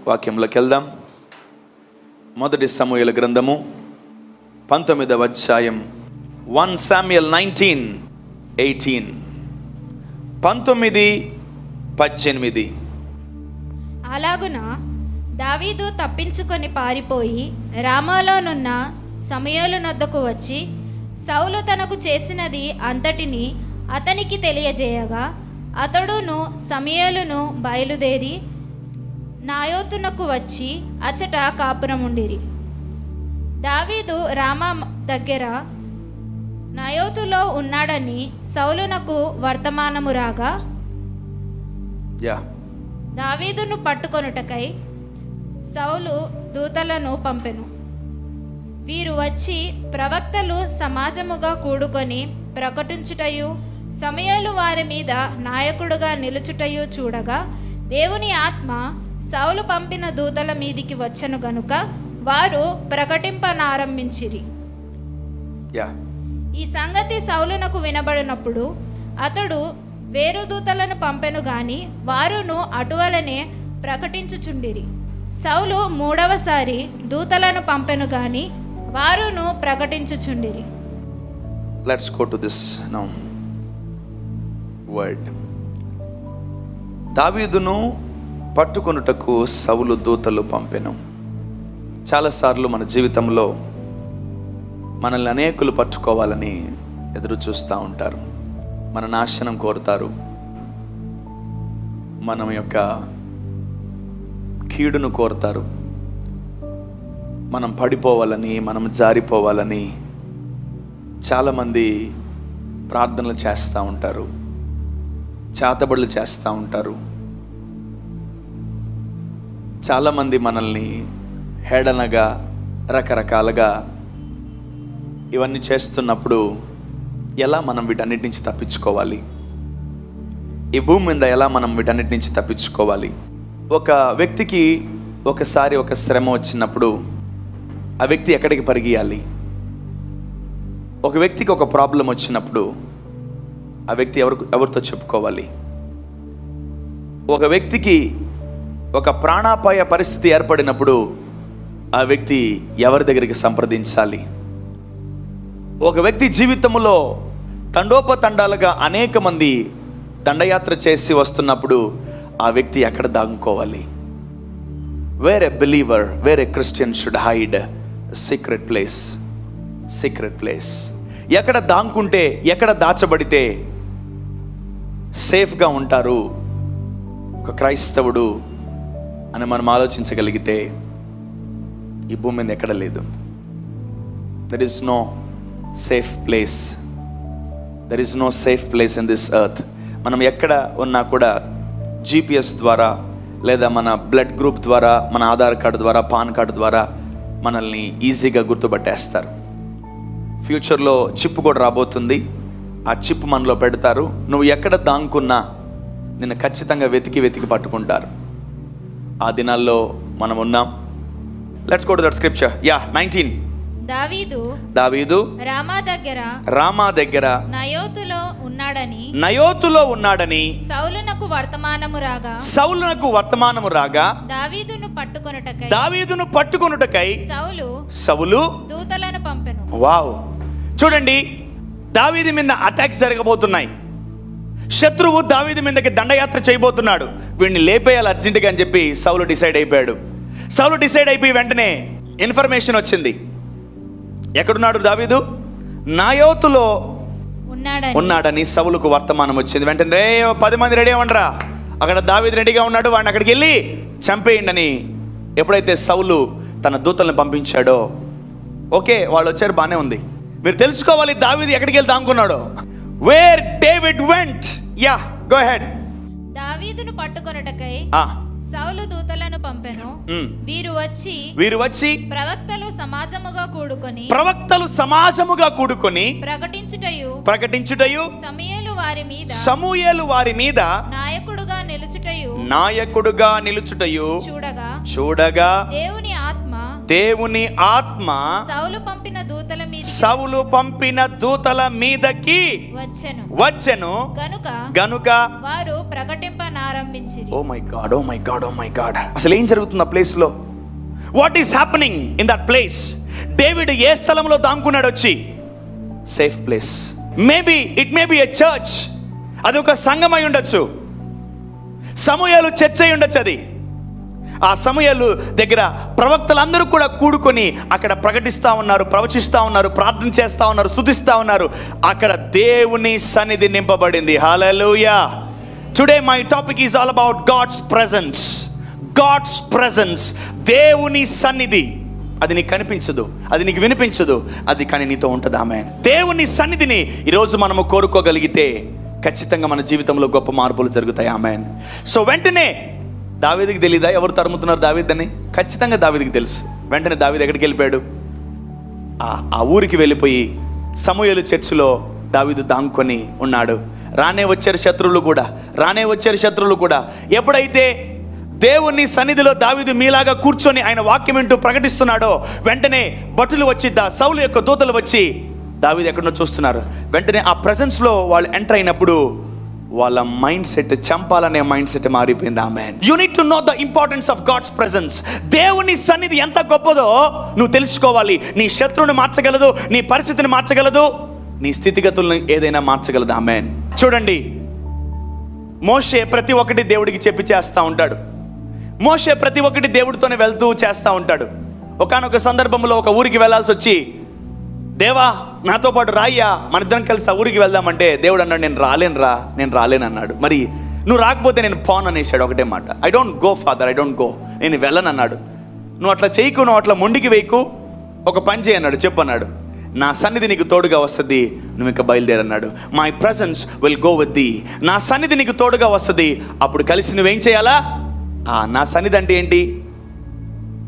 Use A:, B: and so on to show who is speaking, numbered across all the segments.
A: వాక్యంలోకి వెళ్దాం. మొదటి సమూయేలు గ్రంథము 19వ అధ్యాయం 1 Samuel 19:18. 19:18.
B: అలాగున దావీదు తప్పించుకొని పారిపోయి రామాలోనున్న సమూయేలు నొద్దకు వచ్చి సౌలు తనకు చేసినది అంతటిని అతనికి తెలియజేయగా అతడును సమూయేలును బయలుదేరి నాయోతునకు వచ్చి అచట కాపురముండిరి. దావీదు రామా దగ్గర నాయోతులో ఉన్నాడని సౌలునకు వర్తమానము రాగా దావీదును పట్టుకొనుటకై సౌలు దూతలను పంపెను. వీరు వచ్చి ప్రవక్తలు సమాజముగా కూడుకొని ప్రకటించుటయు సమూయేలు వారి మీద నాయకుడుగా నిలుచుటయు చూడగా దేవుని ఆత్మ సౌలు పంపిన దూతల మీదికి వచ్చెను గనుక వారు ప్రకటింపనారంభించిరి. ఈ సంగతి సౌలునకు వినబడినప్పుడు అతడు వేరు దూతలను పంపెను గాని వారును అటువలనే ప్రకటించుచుండిరి. సౌలు మూడవసారి దూతలను పంపెను గాని వారును ప్రకటించుచుండిరి.
A: Let's go to this now word. దావీదును పట్టుకొనుటకు సౌలు దూతలు పంపెను. చాలాసార్లు మన జీవితంలో మనల్ని అనేకులు పట్టుకోవాలని ఎదురు చూస్తూ ఉంటారు. మన నాశనం కోరుతారు. మనం యొక్క కీడును కోరుతారు. మనం పడిపోవాలని, మనం జారిపోవాలని చాలామంది ప్రార్థనలు చేస్తూ ఉంటారు, చేతబడులు చేస్తూ ఉంటారు. చాలామంది మనల్ని హేళనగా రకరకాలుగా ఇవన్నీ చేస్తున్నప్పుడు ఎలా మనం వీటన్నిటి నుంచి తప్పించుకోవాలి? ఈ భూమి మీద ఎలా మనం వీటన్నిటి నుంచి తప్పించుకోవాలి? ఒక వ్యక్తికి ఒకసారి ఒక శ్రమ వచ్చినప్పుడు ఆ వ్యక్తి ఎక్కడికి పరిగెయ్యాలి? ఒక వ్యక్తికి ఒక ప్రాబ్లం వచ్చినప్పుడు ఆ వ్యక్తి ఎవరితో చెప్పుకోవాలి? ఒక వ్యక్తికి ఒక ప్రాణాపాయ పరిస్థితి ఏర్పడినప్పుడు ఆ వ్యక్తి ఎవరి దగ్గరికి సంప్రదించాలి? ఒక వ్యక్తి జీవితంలో తండోపతండాలుగా అనేక మంది దండయాత్ర చేసి వస్తున్నప్పుడు ఆ వ్యక్తి ఎక్కడ దాగుకోవాలి? Where a believer, where a Christian should hide secret place. Secret place ఎక్కడ దాంకుంటే, ఎక్కడ దాచబడితే సేఫ్గా ఉంటారు ఒక క్రైస్తవుడు అని మనం ఆలోచించగలిగితే ఈ భూమి మీద ఎక్కడ లేదు. There is no safe place. There is no safe place in this earth. మనం ఎక్కడ ఉన్నా కూడా GPS ద్వారా లేదా మన బ్లడ్ గ్రూప్ ద్వారా, మన ఆధార్ కార్డు ద్వారా, పాన్ కార్డు ద్వారా మనల్ని ఈజీగా గుర్తుపట్టేస్తారు. ఫ్యూచర్లో చిప్ కూడా రాబోతుంది. ఆ చిప్ మనలో పెడతారు. నువ్వు ఎక్కడ దాంకున్నా నిన్ను ఖచ్చితంగా వెతికి పట్టుకుంటారు. ఆ దినాల్లో మనం ఉన్నాం. Let's go to that scripture. 19. దావీదు రామా దగ్గర నయోతులో ఉన్నాడని సౌలునకు వర్తమానము రాగా దావీదును పట్టుకొనుటకై సౌలు దూతలను పంపెను. వావ్, చూడండి, దావీదు మీద అటాక్స్ జరగబోతున్నాయి. శత్రువు దావీదు మీదకి దండయాత్ర చేయబోతున్నాడు. వీడిని లేపేయాలి అర్జెంటుగా అని చెప్పి సౌలు డిసైడ్ అయిపోయాడు. సౌలు డిసైడ్ అయిపోయి వెంటనే ఇన్ఫర్మేషన్ వచ్చింది. ఎక్కడున్నాడు దావీదు? నాయోతులో ఉన్నాడని సౌలుకు వర్తమానం వచ్చింది. వెంటనే 10 మంది రెడీ అవ్వండిరా, అక్కడ దావీదు రెడీగా ఉన్నాడు, వాడిని అక్కడికి వెళ్ళి చంపేయండి అని ఎప్పుడైతే సౌలు తన దూతలను పంపించాడో, ఓకే వాళ్ళు వచ్చారు, బాగానే ఉంది. మీరు తెలుసుకోవాలి దావీదు ఎక్కడికి వెళ్తే అనుకున్నాడో. Where David went. Go head.
B: దావీదును పట్టుకొనుటకై సౌలు దూతలను పంపెను. వీరు వచ్చి ప్రవక్తలు సమాజముగా కూడుకొని ప్రకటించుటయు సమూయేలు వారి మీద నాయకుడుగా నిలుచుటయు చూడగా దేవుని ఆత్మ సౌలు పంపిన సౌలు పంపిన దూతల మీదకి వచ్చెను గనుక
C: వారు ప్రకటింపనారంభించిరి.
B: Oh my God, oh my God, oh my God. అసలు ఏం జరుగుతుంది ఆ ప్లేస్ లో? What is happening in that place? David ఏ స్థలంలో దాంకున్నాడు వచ్చి? Safe place. Maybe it may be a church. అది ఒక సంఘం అయి ఉండొచ్చు. సమూయేలు చర్చ్ అయి ఉండొచ్చు. అది ఆ సమూయేలు దగ్గర ప్రవక్తలందరూ కూడా కూడుకొని అక్కడ ప్రకటిస్తూ ఉన్నారు, ప్రవచిస్తూ ఉన్నారు, ప్రార్థన చేస్తూ ఉన్నారు, స్తుతిస్తూ ఉన్నారు. అక్కడ దేవుని సన్నిధి నింపబడింది. Hallelujah. Today my topic is all about God's presence. God's presence, దేవుని సన్నిధి. అది నీకు కనిపించదు, అది నీకు వినిపించదు, అది కానీ నీతో ఉంటుంది. ఆమేన్. దేవుని సన్నిధిని ఈరోజు మనము కోరుకోగలిగితే ఖచ్చితంగా మన జీవితంలో గొప్ప మార్పులు జరుగుతాయి. ఆమేన్. సో వెంటనే దావీదుకి తెలీదా ఎవరు తరుముతున్నారు దావీదని? ఖచ్చితంగా దావీదుకి తెలుసు. వెంటనే దావీదు ఎక్కడికి వెళ్ళిపోయాడు? ఆ ఊరికి వెళ్ళిపోయి సమూయేలు చర్చిలో దావీదు దాంకొని ఉన్నాడు. రానే వచ్చారు శత్రువులు కూడా. ఎప్పుడైతే దేవుని సన్నిధిలో దావీదు మీలాగా కూర్చొని ఆయన వాక్యం వింటూ ప్రకటిస్తున్నాడో, వెంటనే భటులు వచ్చి సౌలు యొక్క దూతలు వచ్చి దావీదు ఎక్కడో చూస్తున్నారు. వెంటనే ఆ ప్రెజెన్స్లో వాళ్ళు ఎంటర్ అయినప్పుడు వాళ్ళ మైండ్ సెట్, చంపాలనే మైండ్ సెట్ మారిపోయింది. Amen. You need to know the importance of God's presence. దేవుని సన్నిధి ఎంత గొప్పదో నువ్వు తెలుసుకోవాలి. నీ శత్రువుని మార్చగలదు, నీ పరిస్థితిని మార్చగలదు, నీ స్థితిగతులను ఏదైనా మార్చగలదు. ఆమేన్. చూడండి, మోషే ప్రతి ఒక్కటి దేవుడికి చెప్పి చేస్తూ ఉంటాడు. మోషే ప్రతి ఒక్కటి దేవుడితోనే వెళ్తూ చేస్తూ ఉంటాడు. ఒకానొక సందర్భంలో ఒక ఊరికి వెళ్ళాల్సి వచ్చి, దేవా నాతో పాటు రాయ్యా, మన ఇద్దరం కలిసి ఆ ఊరికి వెళ్దామంటే దేవుడు అన్నాడు, నేను రాలేను అన్నాడు. మరి నువ్వు రాకపోతే నేను పోను అనేసాడు. ఒకటే మాట, I don't go father, I don't go, నేను వెళ్ళను అన్నాడు. నువ్వు అట్లా చేయకు, నువ్వు అట్లా మొండికి వేయకు, ఒక పని చేయి అన్నాడు. చెప్పు అన్నాడు, నా సన్నిధి నీకు తోడుగా వస్తుంది, నువ్వు ఇంకా బయలుదేరన్నాడు. My presence will go with thee. నా సన్నిధి నీకు తోడుగా వస్తుంది, అప్పుడు కలిసి నువ్వేం చేయాలా? నా సన్నిధి అంటే ఏంటి?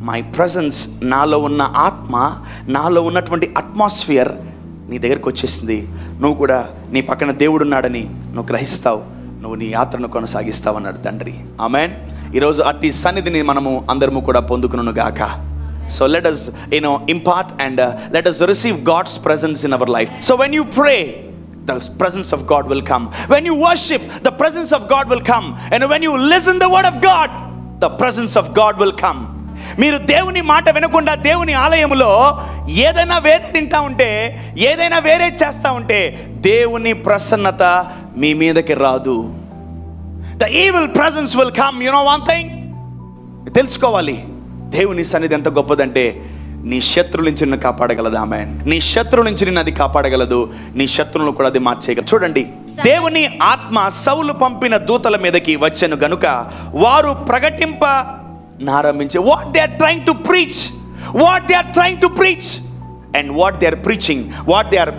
B: మై ప్రెజెన్స్, నాలో ఉన్న ఆత్మ, నాలో ఉన్నటువంటి అట్మాస్ఫియర్ నీ దగ్గరకు వచ్చేసింది. నువ్వు కూడా నీ పక్కన దేవుడు ఉన్నాడని నువ్వు గ్రహిస్తావు, నువ్వు నీ యాత్రను కొనసాగిస్తావు అన్నాడు తండ్రి. ఆమేన్. ఈరోజు అట్టి సన్నిధిని మనము అందరము కూడా పొందుకును గాక. So let us impart and let us receive God's presence in our life. So when you pray, the presence of God will come. When you worship, the presence of God will come. And when you listen the word of God, the presence of God will come. మీరు దేవుని మాట వినకుండా దేవుని ఆలయంలో ఏదైనా వేరే తింటా ఉంటే, ఏదైనా వేరే చేస్తూ ఉంటే దేవుని ప్రసన్నత మీ మీదకి రాదు. The evil presence will come. You know one thing? తెలుసుకోవాలి, దేవుని సన్నిధి ఎంత గొప్పదంటే నీ శత్రువుల నుంచి నిన్ను కాపాడగలదు. ఆమేన్. నీ శత్రువు నుంచి నిన్ను అది కాపాడగలదు, నీ శత్రువులను కూడా అది మార్చేయగలదు. చూడండి, దేవుని ఆత్మ సౌలు పంపిన దూతల మీదకి వచ్చెను గనుక వారు ప్రకటింపనారంభించి, what they are trying to preach, and what they are preaching, what they are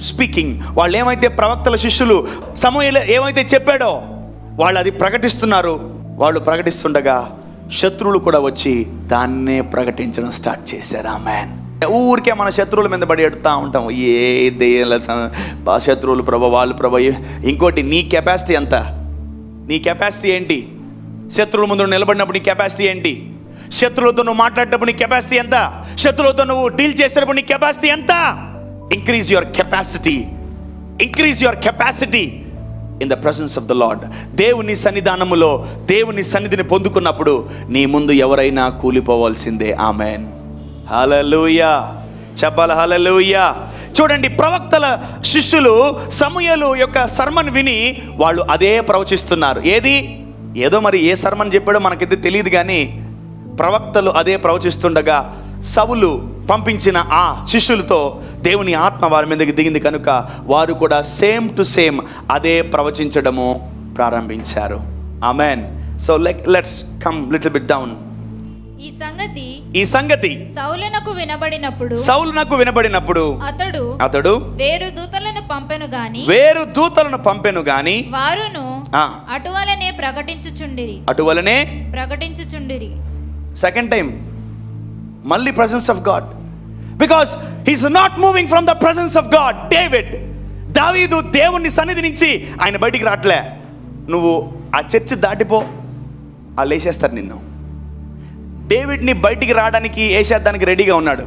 B: speaking. వాళ్ళు ఏమైతే ప్రవక్తల శిష్యులు సమూయేలు ఏమైతే చెప్పాడో వాళ్ళు అది ప్రకటిస్తున్నారు. వాళ్ళు ప్రకటిస్తుండగా శత్రువులు కూడా వచ్చి దాన్నే ప్రకటించడం స్టార్ట్ చేశారు. ఆమేన్. ఊరికే మన శత్రువుల మీద పడి ఎడుతూ ఉంటాం, ఏ దెయ్యాల శత్రువులు ప్రభా, వాళ్ళు ప్రభా. ఇంకోటి, నీ కెపాసిటీ ఎంత? నీ కెపాసిటీ ఏంటి? శత్రువుల ముందు నిలబడినప్పుడు నీ కెపాసిటీ ఏంటి? శత్రువులతో నువ్వు మాట్లాడేటప్పుడు నీ కెపాసిటీ ఎంత? శత్రువులతో నువ్వు డీల్ చేసేటప్పుడు నీ కెపాసిటీ ఎంత? Increase your capacity in the presence of the lord. దేవుని సన్నిధానములో దేవుని సన్నిధిని పొందుకున్నప్పుడు నీ ముందు ఎవరైనా కూలిపోవాల్సిందే. ఆమేన్. హల్లెలూయా. చెప్పాలి హల్లెలూయా. చూడండి, ప్రవక్తల శిష్యులు సమూయేలు యొక్క సర్మన్ విని వాళ్ళు అదే ప్రవచిస్తున్నారు. ఏదో మరి ఏ సర్మన్ చెప్పాడో మనకైతే తెలియదు, కానీ ప్రవక్తలు అదే ప్రవచిస్తుండగా సౌలు పంపించిన ఆ శిష్యులతో దేవుని ఆత్మ వారి మీదకి దిగింది కనుక వారు కూడా సేమ్ టు సేమ్ అదే ప్రవచించడము ప్రారంభించారు. Amen. So let's come little bit down. ఈ సంగతి సౌలునకు వినబడినప్పుడు అతడు వేరు దూతలను పంపెను గాని వారును అటువలనే ప్రకటించుచుండిరి. సెకండ్ టైం మళ్ళీ presence of God, because he's not moving from the presence of God. దావీదు దేవుని సన్నిధి నుంచి ఆయన బయటికి రావట్లే. నువ్వు ఆ చర్చి దాటిపో, వాళ్ళు వేసేస్తారు నిన్ను. డేవిడ్ని బయటికి రావడానికి వేసేద్దానికి రెడీగా ఉన్నాడు,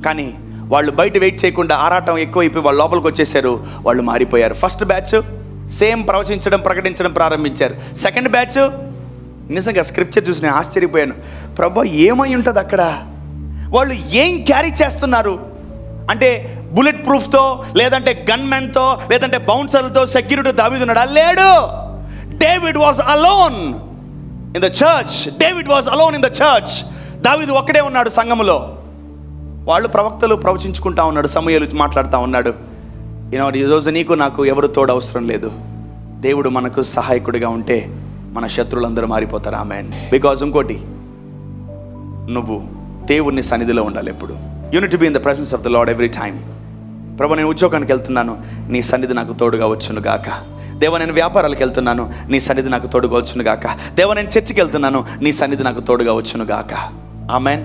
B: కానీ వాళ్ళు బయట వెయిట్ చేయకుండా ఆరాటం ఎక్కువైపోయి వాళ్ళు లోపలికి వచ్చేసారు. వాళ్ళు మారిపోయారు. ఫస్ట్ బ్యాచ్ సేమ్ ప్రవచించడం ప్రకటించడం ప్రారంభించారు. సెకండ్ బ్యాచ్ నిజంగా స్క్రిప్చర్ చూసి నేను ఆశ్చర్యపోయాను. ప్రభు ఏమై ఉంటుంది అక్కడ? వాళ్ళు ఏం క్యారీ చేస్తున్నారు అంటే బుల్లెట్ ప్రూఫ్తో, లేదంటే గన్మెన్తో, లేదంటే బౌన్సర్లతో సెక్యూరిటీ దావీదు ఉన్నాడా? లేడు. David was alone in the church. David was alone in the church. దావీదు ఒక్కడే ఉన్నాడు సంఘములో. వాళ్ళు ప్రవక్తలు ప్రవచించుకుంటా ఉన్నాడు, సమూయేలు మాట్లాడుతూ ఉన్నాడు. ఈరోజు నీకు నాకు ఎవరు తోడు అవసరం లేదు. దేవుడు మనకు సహాయకుడిగా ఉంటే మన శత్రువులందరూ మారిపోతారు. ఆమేన్. బికాజ్ ఇంకోటి, నువ్వు దేవుని సన్నిధిలో ఉండాలి ఎప్పుడు. You need to be in the presence of the Lord every time. ప్రభు నేను ఉద్యోగానికి వెళ్తున్నాను, నీ సన్నిధి నాకు తోడుగా వచ్చును గాక. దేవ నేను వ్యాపారాలకు వెళ్తున్నాను, నీ సన్నిధి నాకు తోడుగా వచ్చును గాక. దేవ నేను చర్చికి వెళ్తున్నాను, నీ సన్నిధి నాకు తోడుగా వచ్చును గాక. ఆమేన్.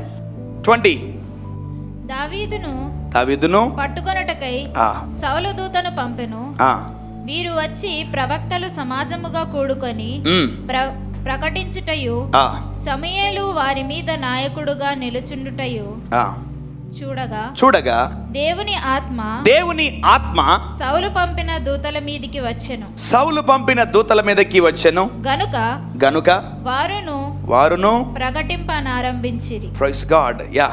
B: 20 దావీదును
C: పట్టుకొనుటకై సౌలు దూతను పంపెను. వీరు వచ్చి ప్రవక్తలు సమాజముగా కూడుకొని ప్రకటించుటయు సమూయేలు వారి మీద నాయకుడుగా నిలుచుండుటయు చూడగా దేవుని ఆత్మ సౌలు పంపిన దూతల మీదకి వచ్చెను. గనుక వారును ప్రకటింపనారంభించిరి.
B: Praise God. యా.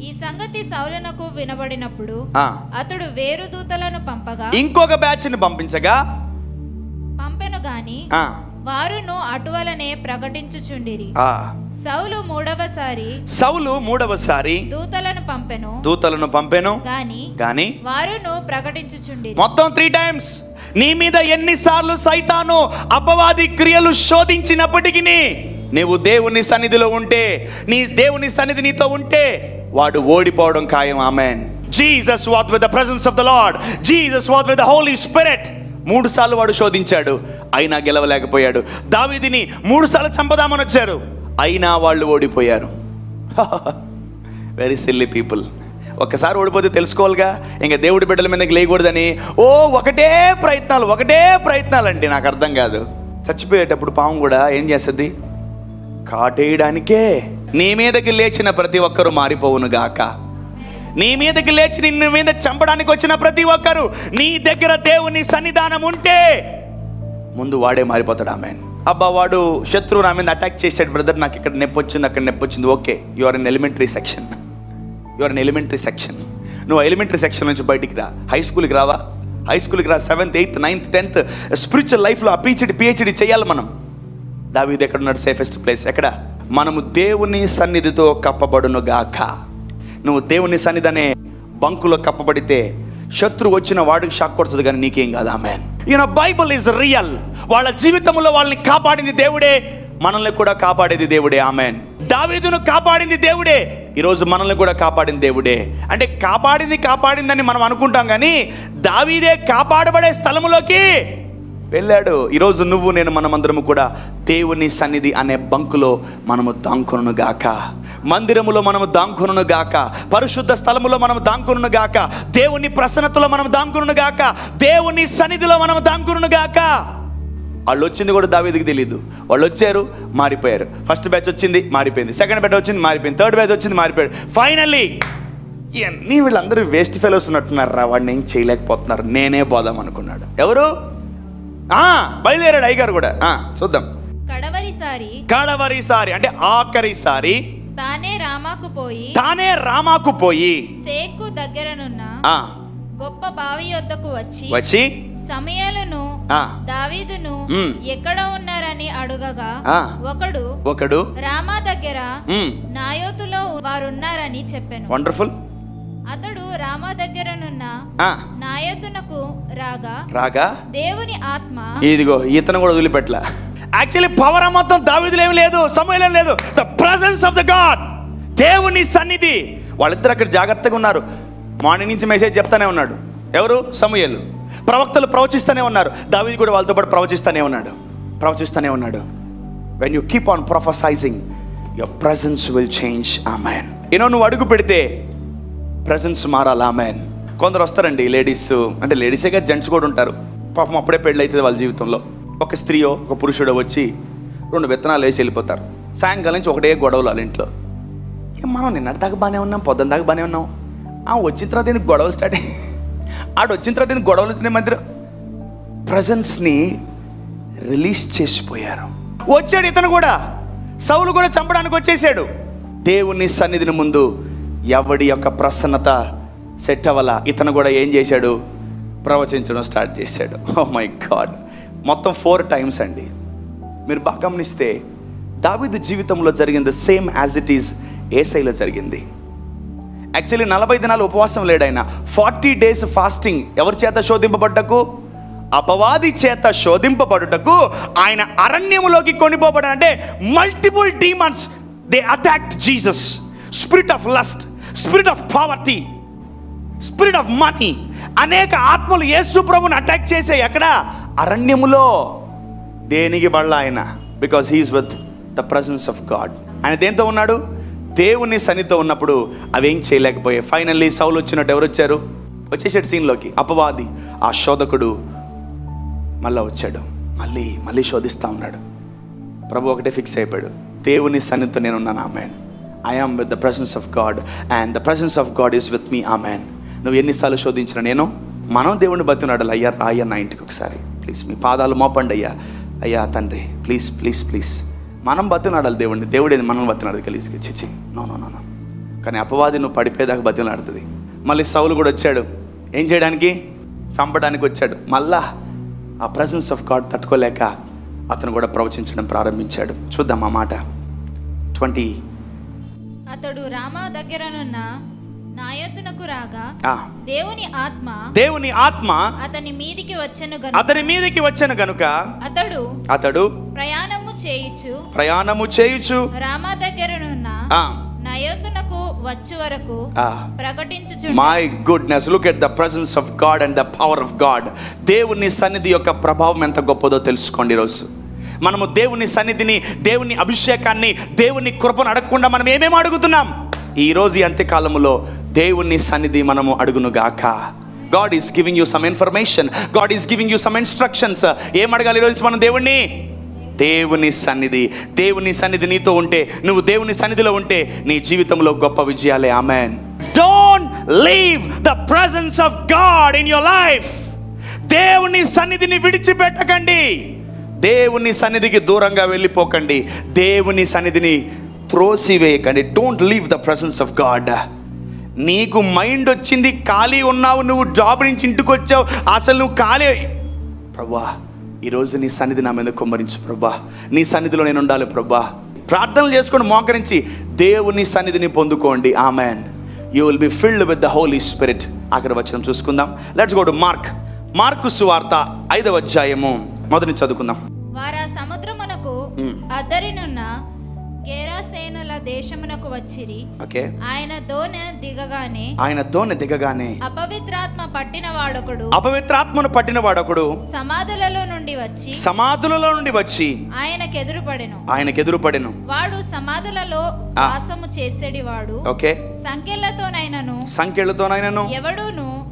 C: ఈ సంగతి సౌలునకు వినబడినప్పుడు అతడు వేరు దూతలను పంపగా
B: ఇంకొక బ్యాచ్ ని
C: పంపెను గాని వారును అటువలనే ప్రకటించుచుండిరి. సౌలు మూడవసారి దూతలను పంపెను గాని వారును ప్రకటించుచుండిరి.
B: మొత్తం 3 times. నీ మీద ఎన్నిసార్లు సైతాను అపవాది క్రియలు శోధించినప్పటికీ నీవు దేవుని సన్నిధిలో ఉంటే, నీ దేవుని సన్నిధి నీతో ఉంటే వాడు ఓడిపోవడం ఖాయం. Amen. Jesus was with the presence of the Lord. Jesus was with the Holy Spirit. 3 సార్లు వాడు శోధించాడు, అయినా గెలవలేకపోయాడు. దావీదుని 3 సార్లు చంపదామని వచ్చారు, అయినా వాళ్ళు ఓడిపోయారు. Very silly people. ఒక్కసారి ఓడిపోతే తెలుసుకోవాలిగా, ఇంకా దేవుడి బిడ్డల మీదకి లేకూడదని. ఒకటే ప్రయత్నాలు అండి. నాకు అర్థం కాదు. చచ్చిపోయేటప్పుడు పాము కూడా ఏం చేస్తుంది? కాటేయడానికే. నీ మీదకి లేచిన ప్రతి ఒక్కరూ మారిపోవును గాక. నీ మీదకి లేచి నిన్ను మీద చంపడానికి వచ్చిన ప్రతి ఒక్కరు నీ దగ్గర దేవుని సన్నిధానం ఉంటే ముందు వాడే మారిపోతాడు. ఆమేన్. అబ్బా వాడు శత్రువు నా మీద అటాక్ చేసాడు బ్రదర్, నాకు ఇక్కడ నొప్పి వచ్చింది, అక్కడ నొప్పి వచ్చింది. Okay, you are in elementary section. నువ్వు ఎలిమెంటరీ సెక్షన్ నుంచి బయటికి రా. హై స్కూల్కి రా. 7th, 8th, 9th, 10th spiritual లైఫ్లో పిహెచ్డి చేయాలి మనం. దావీదు ఎక్కడున్నాడు? సేఫెస్ట్ ప్లేస్ ఎక్కడ? మనము దేవుని సన్నిధితో కప్పబడును గాక. నువ్వు దేవుని సన్నిధి అనే బంకులో కప్పబడితే శత్రువు వచ్చిన వాడికి షాక్ కొడుతుంది, కానీ నీకేం కాదు. ఆమేన్. Bible is real. వాళ్ళ జీవితంలో వాళ్ళని కాపాడింది దేవుడే, మనల్ని కూడా కాపాడేది దేవుడే. ఆమేన్. దావీదును కాపాడింది దేవుడే, ఈరోజు మనల్ని కూడా కాపాడింది దేవుడే. అంటే కాపాడిందని మనం అనుకుంటాం, కానీ దావీదే కాపాడబడే స్థలములోకి వెళ్ళాడు. ఈరోజు నువ్వు నేను మనమందరము కూడా దేవుని సన్నిధి అనే బంకులో మనము దాంకొను గాక. మందిరములో మనము దాంకొను గాక. పరిశుద్ధ స్థలములో మనం దాంకొను గాక. దేవుని ప్రసన్నతలో మనం దాంకొను గాక. దేవుని సన్నిధిలో మనం దాంకొను గాక. వాళ్ళు వచ్చింది కూడా దావీదుకి తెలియదు. వాళ్ళు వచ్చారు, మారిపోయారు. ఫస్ట్ బ్యాచ్ వచ్చింది, మారిపోయింది. సెకండ్ బ్యాచ్ వచ్చింది, మారిపోయింది. థర్డ్ బ్యాచ్ వచ్చింది, మారిపోయాడు. ఫైనల్లీ నీ వీళ్ళందరూ వేస్ట్ ఫెలోస్ ఉన్నట్టున్నారు రా, వాడిని ఏం చేయలేకపోతున్నారు, నేనే పోదాం అనుకున్నాడు. ఎవరు? బయలుదేరాడు అయ్యగారు కూడా. చూద్దాం. కడవరిసారి అంటే ఆఖరిసారి
C: తానే రామాకు పోయి సేకు దగ్గరనున్న గొప్ప బావి యొద్దకు వచ్చి సమూయేలును దావీదును ఎక్కడ ఉన్నారని అడుగగా ఒకడు రామా దగ్గర నాయోతులో వారున్నారని చెప్పెను.
B: వండర్ఫుల్.
C: అతడు రామా దగ్గరనున్న నాయోతునకు రాగా దేవుని ఆత్మ
B: ఇదిగో ఇతను కూడా వదిలిపెట్టలా. యాక్చువల్లీ పవర్ మొత్తం దావీదులో ఏమీ లేదు, సమూయేలులో లేదు. The presence of the God, దేవుని సన్నిధి. వాళ్ళిద్దరు అక్కడ జాగ్రత్తగా ఉన్నారు. మార్నింగ్ నుంచి మెసేజ్ చెప్తానే ఉన్నాడు. ఎవరు? సమూయేలు. ప్రవక్తలు ప్రవచిస్తూనే ఉన్నారు. దావీదు కూడా వాళ్ళతో పాటు ప్రవచిస్తూనే ఉన్నాడు. When you keep on prophesizing, your presence will change. Amen. నువ్వు అడుగు పెడితే ప్రెసెన్స్ మారాలి. ఆమేన్. కొందరు వస్తారండి, లేడీస్ అంటే లేడీసే కదా, జెంట్స్ కూడా ఉంటారు. పాపం అప్పుడే పెళ్ళి అవుతుంది వాళ్ళ జీవితంలో. ఒక స్త్రీయో ఒక పురుషుడో వచ్చి 2 విత్తనాలు వేసి వెళ్ళిపోతారు. సాయంకాలం నుంచి ఒకటే గొడవలు వాళ్ళ ఇంట్లో. మనం నిన్నటి దాకా బాగానే ఉన్నాం, పొద్దున్న దాకా బాగానే ఉన్నాం, వచ్చిన తర్వాత ఎందుకు గొడవలు స్టార్ట్ అయ్యి, ఆడు వచ్చిన తర్వాత ఎందుకు గొడవలు వచ్చిన మధ్య ప్రజెన్స్ని రిలీజ్ చేసిపోయారు. వచ్చాడు ఇతను కూడా, సౌలు కూడా చంపడానికి వచ్చేసాడు. దేవుని సన్నిధిని ముందు ఎవడి యొక్క ప్రసన్నత సెట్ అవ్వాల, ఇతను కూడా ఏం చేశాడు, ప్రవచించడం స్టార్ట్ చేశాడు. ఓ మై గాడ్, మొత్తం 4 times అండి. మీరు బాగా గమనిస్తే దావీదు జీవితంలో జరిగింది సేమ్ యాజ్ ఇట్ ఈజ్ యేసయ్యలో జరిగింది. యాక్చువల్లీ 40 దినాలు ఉపవాసం లేడైనా, 40 days ఫాస్టింగ్. ఎవరి చేత శోధింపబడ్డకు? అపవాది చేత శోధింపబడుటకు ఆయన అరణ్యములోకి కొనిపోబడ్డాడు. అంటే multiple demons they attacked Jesus. Spirit of lust, spirit of poverty, spirit of money, అనేక ఆత్మలు యేసు ప్రభువుని అటాక్ చేసే ఎక్కడ? అరణ్యములో. దేనికి బళ్ళ ఆయన? Because he is with the presence of God. ఆయన దేంతో ఉన్నాడు? దేవుని సన్నిధితో ఉన్నప్పుడు అవేం చేయలేకపోయాయి. ఫైనల్లీ సౌలు వచ్చినట్టు ఎవరు వచ్చారు? వచ్చేసాడు సీన్లోకి. అపవాది, ఆ శోధకుడు మళ్ళీ వచ్చాడు. మళ్ళీ శోధిస్తూ ఉన్నాడు. ప్రభు ఒకటే ఫిక్స్ అయిపోయాడు, దేవుని సన్నిధితో నేను ఉన్నాను. Amen. I am with the presence of God and the presence of God is with me. Amen. నువ్వు ఎన్నిసార్లు శోధించిన నేను, మనం దేవుడిని బతినాడాలి. అయ్యా నా ఇంటికి ఒకసారి ప్లీజ్, మీ పాదాలు మోపండి అయ్యా తండ్రి, ప్లీజ్ ప్లీజ్ ప్లీజ్. మనం బతినాడాలి దేవుడిని, దేవుడేది మనల్ని బతినాడు కలిసి. చిచి నో. కానీ అపవాది నువ్వు పడిపోయేదాకా బతినాడుతుంది. మళ్ళీ సౌలు కూడా వచ్చాడు. ఏం చేయడానికి? చంపడానికి వచ్చాడు. మళ్ళా ఆ ప్రెసెన్స్ ఆఫ్ గాడ్ తట్టుకోలేక అతను కూడా ప్రవచించడం ప్రారంభించాడు. చూద్దాం ఆ మాట. 20.
C: అతడు రామా దగ్గరనున్న నాయోతునకు రాగా దేవుని ఆత్మ అతని మీదికి వచ్చెను గనుక అతడు ప్రయాణము చేయుచు రామా దగ్గరనున్న నాయోతునకు వచ్చు వరకు ప్రకటించుచు.
B: My goodness, look at the presence of God and the power of God. దేవుని సన్నిధి యొక్క ప్రభావం ఎంత గొప్పదో తెలుసుకోండి. ఈరోజు మనము దేవుని సన్నిధిని, దేవుని అభిషేకాన్ని, దేవుని కృపను అడగకుండా మనం ఏమేమి అడుగుతున్నాం? ఈరోజు ఈ అంత్యకాలములో దేవుని సన్నిధి మనము అడుగునుగాక. God is giving you some information, God is giving you some instructions. ఏం అడగాలి ఈరోజు మనం? దేవుని సన్నిధి నీతో ఉంటే, నువ్వు దేవుని సన్నిధిలో ఉంటే నీ జీవితంలో గొప్ప విజయాలే. Amen. Don't leave the presence of God in your life. దేవుని సన్నిధిని విడిచిపెట్టకండి. దేవుని సన్నిధికి దూరంగా వెళ్ళిపోకండి. దేవుని సన్నిధిని త్రోసివేయకండి. Don't leave the presence of God. నీకు మైండ్ వచ్చింది, ఖాళీ ఉన్నావు, నువ్వు జాబ్ నుంచి ఇంటికి వచ్చావు, అసలు నువ్వు ఖాళీ. ప్రభువా, ఈరోజు నీ సన్నిధి నా మీద కుమ్మరించు ప్రభా. నీ సన్నిధిలో నేను ఉండాలి ప్రభా. ప్రార్థనలు చేసుకొని మోకరించి దేవుని సన్నిధిని పొందుకోండి. Amen. You will be filled with the Holy Spirit. ఆఖరి వచనం చూసుకుందాం. లెట్స్ గో టు మార్కు సువార్త 5వ అధ్యాయము మొదటి చదువుకుందాం.
C: వారా సముద్రమునకు అద్దరినున్న గెరాసేనుల దేశమునకు వచ్చిరి. ఆయన దోణి దిగగానే అపవిత్రాత్మను పట్టిన వాడొకడు సమాధులలో నుండి వచ్చి ఆయనకెదురు పడెను. వాడు సమాధులలో వాసము చేసేడివాడు. సంకెళ్లతోనైనను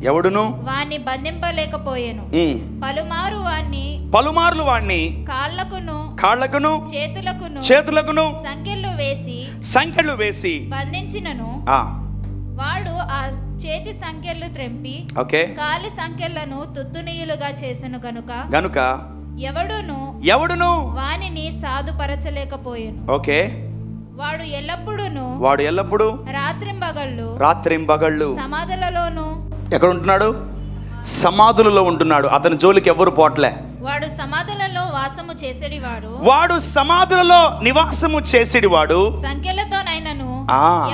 C: ఎవడును వాణ్ణి బంధింపలేకపోయెను. పలుమార్లు వాణ్ణి కాళ్ళకును చేతులకును సంకెళ్ళు వేసి బంధించినను. వాడు ఆ చేతి సంకెళ్ళు త్రెంపి కాలి సంకెళ్లను తుత్తునీయులుగా చేసెను గనుక ఎవడును వానిని సాధుపరచలేకపోయెను. వాడు ఎల్లప్పుడూ రాత్రింబగళ్ళు సమాధులలోను.
B: ఎక్కడ ఉంటున్నాడు? సమాధులలో ఉంటున్నాడు. అతని జోలికి ఎవరు పోట్లే.
C: వాడు సమాధులలో
B: నివాసము చేసేడివాడు.
C: సంఖ్యలతోనైనను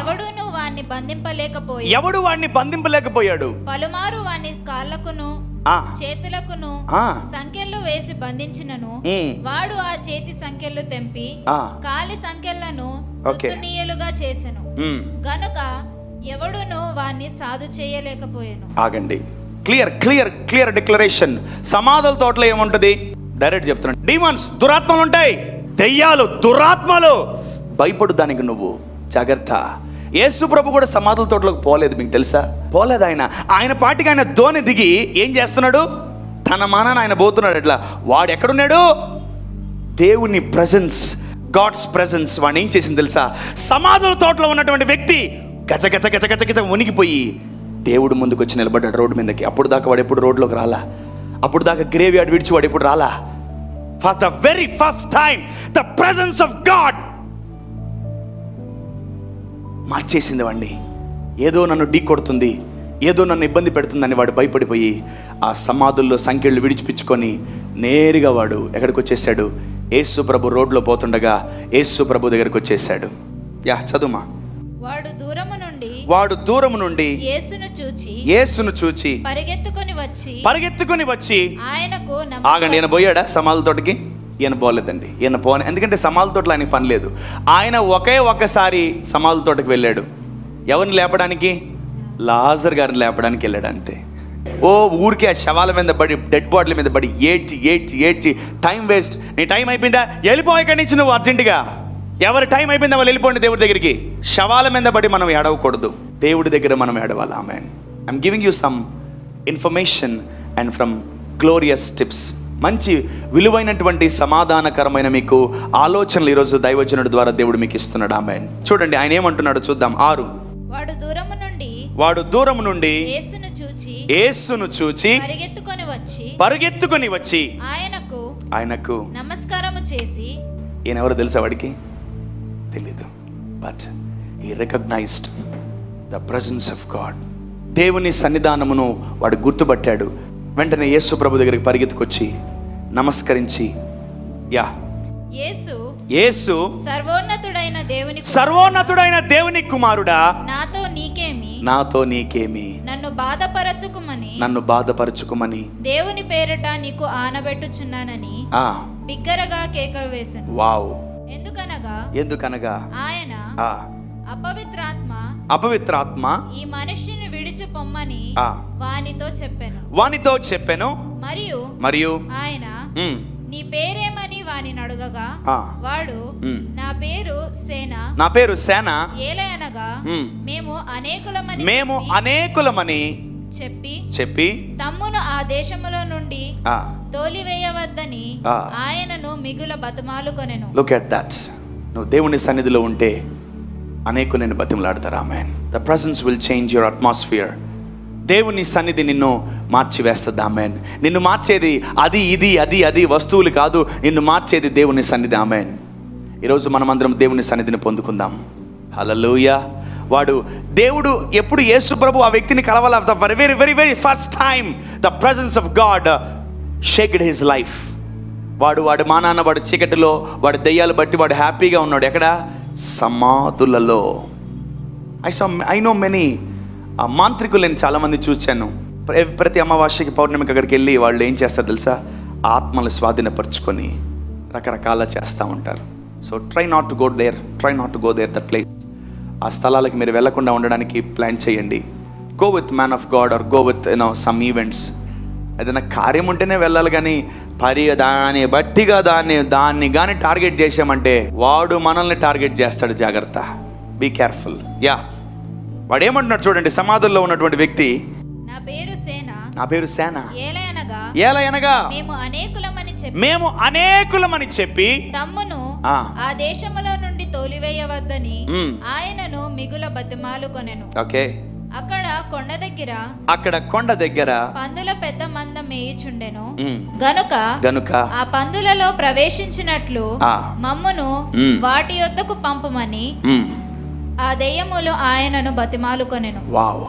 B: ఎవడు వాణ్ణి బంధింపలేకపోయాడు.
C: పలుమారు వాని కాళ్ళకును చేతులకును సంఖ్యలు వేసి బంధించినను. వాడు ఆ చేతి సంఖ్యలు తెంపి కాలి సంఖ్యలను తుత్తునీయులుగా చేసెను గనుక ఎవడును వాణ్ణి సాధు చేయలేకపోయాను.
B: ఆగండి. Clear declaration. సమాధుల తోటలో ఏముంటది? డైరెక్ట్ చెప్తున్నాడు. డీమన్స్, దురాత్మలు ఉంటాయి. దెయ్యాలు, దురాత్మలు. భయపడు దానికి నువ్వు. జాగ్రత్త. యేసు ప్రభు కూడా సమాధుల తోటలోకి పోలేదు. మీకు తెలుసా? పోలేదు. ఆయన పాటికి ఆయన దోణి దిగి ఏం చేస్తున్నాడు? తన మానాన్ని ఆయన పోతున్నాడు. ఎట్లా? వాడు ఎక్కడున్నాడు? దేవుని ప్రెసెన్స్, గాడ్స్ ప్రెసెన్స్ వాడిని ఏం చేసింది తెలుసా? సమాధుల తోటలో ఉన్నటువంటి వ్యక్తి గజ గజ గజ గజ గజ ఉనికిపోయి దేవుడు ముందుకు వచ్చి నిలబడ్డాడు రోడ్డు మీదకి. అప్పుడు దాకా వాడు ఎప్పుడు రోడ్లోకి రాలా, అప్పుడు దాకా గ్రేవ్ యార్డ్ విడిచి వాడు ఎప్పుడు రాలా. For the very first time the presence of God మార్చేసింది వాడిని. ఏదో నన్ను ఢీ కొడుతుంది, ఏదో నన్ను ఇబ్బంది పెడుతుందని వాడు భయపడిపోయి ఆ సమాధుల్లో సంఖ్యలు విడిచిపించుకొని నేరుగా వాడు ఎక్కడికి వచ్చేసాడు? యేసు ప్రభు రోడ్లో పోతుండగా యేసు ప్రభు దగ్గరికి వచ్చేసాడు. యా చదువుమా. వాడు దూరము నుండి యేసును చూచి పరిగెత్తుకొని వచ్చి ఆయనకు ఆగండి. ఈయన పోయాడా సమాధుల తోటకి? ఈయన పోలేదండి. ఈయన ఎందుకంటే సమాధుల తోటలో ఆయనకి పని లేదు. ఆయన ఒక్కసారి సమాధుల తోటకి వెళ్ళాడు. ఎవరిని లేపడానికి? లాజర్ గారిని లేపడానికి వెళ్ళాడు అంతే. ఓ ఊరికే ఆ శవాల మీద పడి, డెడ్ బాడీల మీద పడి ఏడ్చి టైం వేస్ట్. నీ టైం అయిపోయిందా, వెళ్ళిపోయి ఇక్కడి నుంచి నువ్వు అర్జెంటుగా. ఎవరి టైం అయిపోయిందా వాళ్ళు వెళ్ళిపోండి దేవుడి దగ్గరికి. శవాల మీద పడి మనం ఏడవకూడదు, దేవుడి దగ్గర మనం ఏడవాలి. Amen. I'm giving you some information and from glorious tips. మంచి విలువైనటువంటి సమాధానకరమైన మీకు ఆలోచనలు ఈరోజు దైవజనుడి ద్వారా దేవుడు మీకు ఇస్తున్నాడు. ఆమేన్. చూడండి ఆయన ఏమంటున్నాడు చూద్దాం. 6. వాడు దూరము నుండి యేసును చూచి పరిగెత్తుకొని వచ్చి ఆయనకు
C: నమస్కారము చేసి.
B: ఈయన ఎవరో తెలుసా వాడికి? తెలీదు. But he recognized the presence of God. దేవుని సన్నిధానమును వాడు గుర్తుపట్టాడు. వెంటనే యేసు ప్రభు దగ్గరికి పరిగెత్తుకొచ్చి నమస్కరించి, యా యేసు సర్వోన్నతుడైన దేవుని కుమారుడా, నాతో నీకేమి, నన్ను బాధపరచుకుమని
C: దేవుని పేరిట నీకు ఆనబెట్టుచున్నానని బిగ్గరగా కేకలు వేసెను.
B: వావ్.
C: ఎందుకనగా ఆయన అపవిత్రాత్మ ఈ మనిషిని విడిచి పొమ్మని వానితో చెప్పెను. మరియు ఆయన నీ పేరేమని వానిని అడగగా వాడు నా పేరు సేన ఏలయనగా మేము అనేకులమని చెప్పి తమ్మును ఆ దేశములో నుండి తోలివేయవద్దని ఆయనను మిగుల బతిమాలుకొనెను.
B: Look at that. నువ్వు దేవుని సన్నిధిలో ఉంటే అనేకులను బతిమలాడతారు. Amen. The presence will change your atmosphere. దేవుని సన్నిధి నిన్ను మార్చివేస్తుంది. ఆమేన్. నిన్ను మార్చేది అది వస్తువులు కాదు, నిన్ను మార్చేది దేవుని సన్నిధి. ఆమేన్. ఈరోజు మనమందరం దేవుని సన్నిధిని పొందుకుందాం. హల్లెలూయా. దేవుడు ఎప్పుడు యేసు ప్రభు ఆ వ్యక్తిని కలవాల, the very very very first time the presence of God shaked his life. వాడు మా నాన్న వాడు చీకటిలో, వాడు దెయ్యాలు బట్టి వాడు హ్యాపీగా ఉన్నాడు. ఎక్కడ? సమాధులలో. ఐ నో మెనీ మాంత్రికులు నేను చాలామంది చూశాను. ప్రతి అమావాస్యకి పౌర్ణమికి అక్కడికి వెళ్ళి వాళ్ళు ఏం చేస్తారు తెలుసా? ఆత్మలు స్వాధీనపరుచుకొని రకరకాల చేస్తూ ఉంటారు. So try not to go there that place. ఆ స్థలాలకు మీరు వెళ్లకుండా ఉండడానికి ప్లాన్ చేయండి. Go with man of God or go with some events. ఏదైనా కార్యం ఉంటేనే వెళ్ళాలి, కానీ దాన్ని బట్టిగా దాన్ని కానీ టార్గెట్ చేసామంటే వాడు మనల్ని టార్గెట్ చేస్తాడు. జాగ్రత్త, బీ కేర్ఫుల్. యా. వాడు ఏమంటున్నాడు చూడండి, సమాధుల్లో ఉన్నటువంటి వ్యక్తి, నా పేరు సేన ఏలయనగా మేము అనేకులమని చెప్పి
C: తమ్మును ఆ దేశములో నుండి తోలివేయవద్దని ఆయనను మిగుల బతిమాలుకొనెను.
B: ఓకే.
C: అక్కడ కొండ దగ్గర పందుల పెద్ద మంద మేయుచుండెను గనుక ఆ పందులలో ప్రవేశించినట్లు మమ్మును వాటి యొద్దకు పంపమని ఆ దెయ్యములు ఆయనను బతిమాలుకొనెను. వావ్.